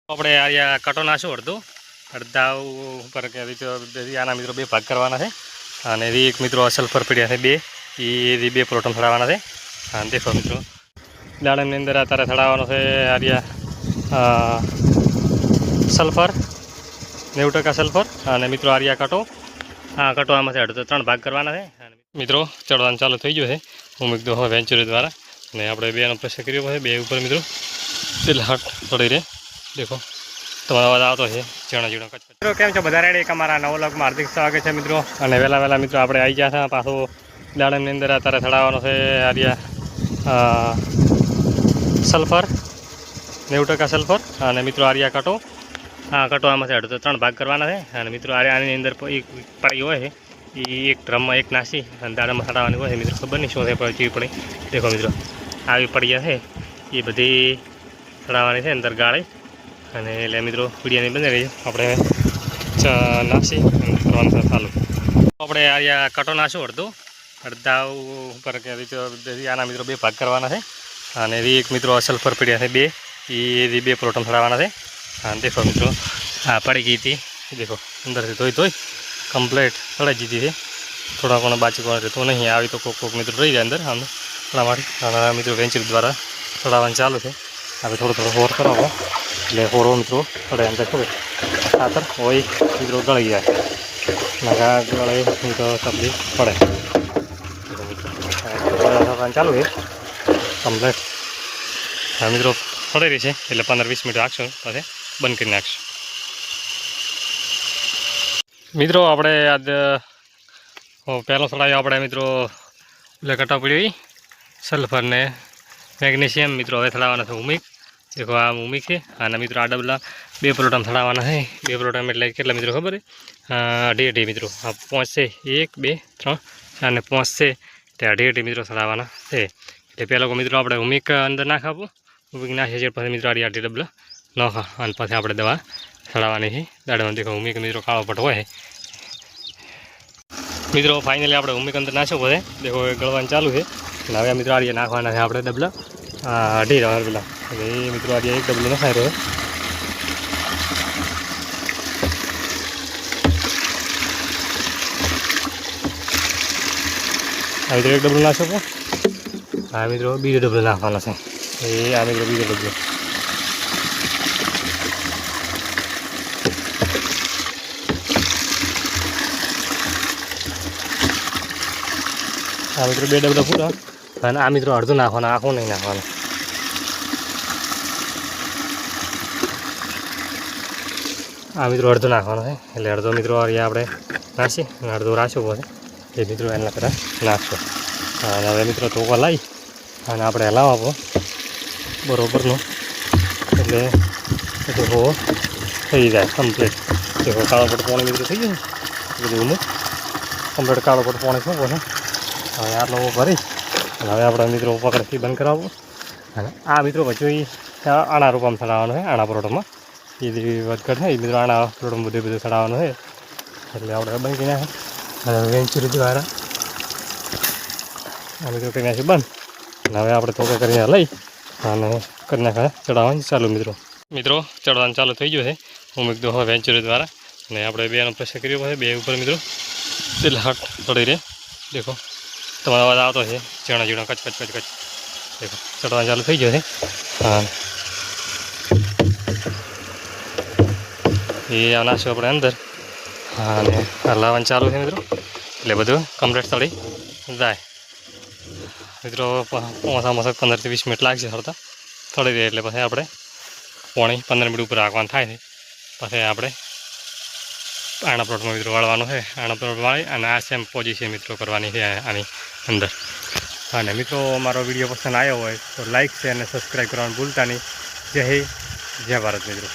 આપણે આ કટો નાશું અડધા ઉપર આના મિત્રો 2 ભાગ કરવાના છે અને એ એક મિત્રો સલ્ફર પડ્યા છે 2 એ 2 પ્લોટમ થડાવવાના છે અને દેખો મિત્રો દાડમની અંદર અત્યારે થડાવવાનો છે સલ્ફર 90% સલ્ફર અને મિત્રો કટો કટો આમાંથી અડધો 3 ભાગ કરવાના છે મિત્રો ચડવાનું ચાલુ થઈ ગયું છે હું મિત્રો હવે વેન્ચુરી દ્વારા ને આપણે 2નો પ્રેશર કર્યો છે 2 ઉપર મિત્રો હટ ચડી રહે દેખો તમારો અવાજ આવતો છે ઝીણો ઝીણો કચ્છ મિત્રો કેમ છો બધા રેડી? અમારા નવો વ્લોગમાં હાર્દિક સ્વાગત છે મિત્રો અને વહેલા મિત્રો આપણે આવી ગયા છે પાછું દાડમની અંદર અત્યારે થડાવવાનો છે સલ્ફર 90% સલ્ફર અને મિત્રો કટો કટો આમાંથી અડધો 3 ભાગ કરવાના છે અને મિત્રો આની અંદર એક પડી હોય છે એ એક ડ્રમમાં એક નાસી અને દાડામાં થડાવવાની હોય છે મિત્રો ખબર નહીં શું છે ચીવી પડી દેખો મિત્રો આવી પડિયા છે એ બધી થડાવવાની છે અંદર ગાળી અને એટલે મિત્રો પીડિયાની બની રહી આપણે નાસી કરવાનું છે ચાલુ આપણે કટો નાશું અડધા ઉપર આના મિત્રો 2 ભાગ કરવાના છે અને એ એક મિત્રો સલ્ફર પીડિયા છે 2 એ 2 પ્લોટમ થડાવવાના છે અને દેખો મિત્રો પડી ગઈ હતી દેખો અંદરથી ધોઈ કમ્પ્લીટ ચડાઈ દીધી છે થોડા ઘણો બાચી કોણ રહેતું નહીં આવી તો કોક મિત્રો રહી જાય અંદર થોડા માટે અને મિત્રો વેન્ચરી દ્વારા ચડાવવાનું ચાલુ છે આપણે થોડો હોર કરાવો એટલે હોરો મિત્રો ચડે અંદર ખબર ખાતર હોય મિત્રો ગળી જાય નાગા ગળે મિત્રો તકલીફ પડે ચાલુ છે કમ્પ્લીટ મિત્રો ચડી રહી છે એટલે 15-20 મિનિટ રાખશું પછી બંધ કરી નાખશું મિત્રો આપણે આજ પહેલો ચડાવ્યો આપણે મિત્રો એટલે કટા પડી સલ્ફર ને મેગ્નેશિયમ મિત્રો હવે થડાવવાના છે ઉમિક દેખો આ ઉમિક છે અને મિત્રો આ ડબલા 2 પ્લોટમ થડાવવાના છે 2 પ્લોટમ એટલે કેટલા મિત્રો ખબર છે અઢી મિત્રો આ 5 છે 1 2 3 અને 5 છે તે અઢી મિત્રો થડાવવાના છે એટલે પહેલાં મિત્રો આપણે ઉમિક અંદર નાખ આપું ઉમિક નાખીએ છીએ પછી મિત્રો અઢી ડબલા નાખા અને પછી આપણે દવા ચડાવવાની છે દાડામાં દેખો ઉમિક મિત્રો કાળો પટ હોય મિત્રો ફાઇનલી આપણે ઉમિક અંદર નાખ્યો બધે દેખો ગળવાનું ચાલુ છે અને હવે મિત્રો નાખવાના છે આપણે ડબલા અઢી પેલા એટલે એ મિત્રો એક ડબલું નખાઈ રહ્યો આ મિત્રો એક ડબલું નાખશો આ મિત્રો બીજો ડબલું નાખવાનો છે એ આ મિત્રો બીજો ડબલું આ મિત્રો 2 ડબલા પૂરા અને આ મિત્રો અડધું નાખવાનું આખું નહીં નાખવાનું આ મિત્રો અડધું નાખવાનું છે એટલે અડધો મિત્રો આપણે નાખીએ અને અડધો રાખ્યો પછી એ મિત્રો એના પહેલાં નાખશો અને હવે મિત્રો તોકો લાવી અને આપણે હલાવ આપો બરોબરનો એટલે બધું થઈ જાય કમ્પ્લીટ દેખો કાળો પટ પોણી મિત્રો થઈ ગયું બધું ઉમુક કમ્પ્લીટ કાળો પટ પોણી શું કહો હવે આટલો ભરી અને હવે આપણે મિત્રો પકડથી બંધ કરાવવું અને આ મિત્રો પછી આણા રૂપામાં ચડાવવાનું છે આણા પરોઠામાં એ વધઘટ છે એ મિત્રો આણા પરોઠામાં બધું ચડાવવાનું છે એટલે આપણે બંધ કરી નાખે અને વેન્ચુરી દ્વારા આ મિત્રો કરી નાખી બંધ અને હવે આપણે તોકે કરીને લઈ અને કરી નાખે ચડાવવાનું ચાલુ મિત્રો ચડવાનું ચાલુ થઈ ગયું છે હું એકદમ હવે વેન્ચુરી દ્વારા અને આપણે 2નો પ્રેશર કર્યો છે 2 ઉપર મિત્રો એટલે હટ ચડી રહે દેખો તમારો અવાજ આવતો છે ઝીણો ઝીણો કચ્છ દેખો ચડવાનું ચાલુ થઈ ગયો છે એ નાખ્યું આપણે અંદર અને હલાવવાનું ચાલુ છે મિત્રો એટલે બધું કમ્પ્લીટ ચડી જાય મિત્રો ઓછામાં 15-20 મિનિટ લાગશે હરતા ચડી રહે એટલે પછી આપણે પોણી 15 મિનિટ ઉપર રાખવાનું થાય છે પછી આપણે આણા પ્લોટમાં મિત્રો વાળવાનું છે આણા પ્લોટ વાળી અને આ સેમ પોઝિશન મિત્રો કરવાની છે આની અંદર અને મિત્રો મારો વિડીયો પસંદ આવ્યો હોય તો લાઇક છે અને સબસ્ક્રાઈબ કરવાનું ભૂલતા નહીં જય હિન્દ જય ભારત મિત્રો.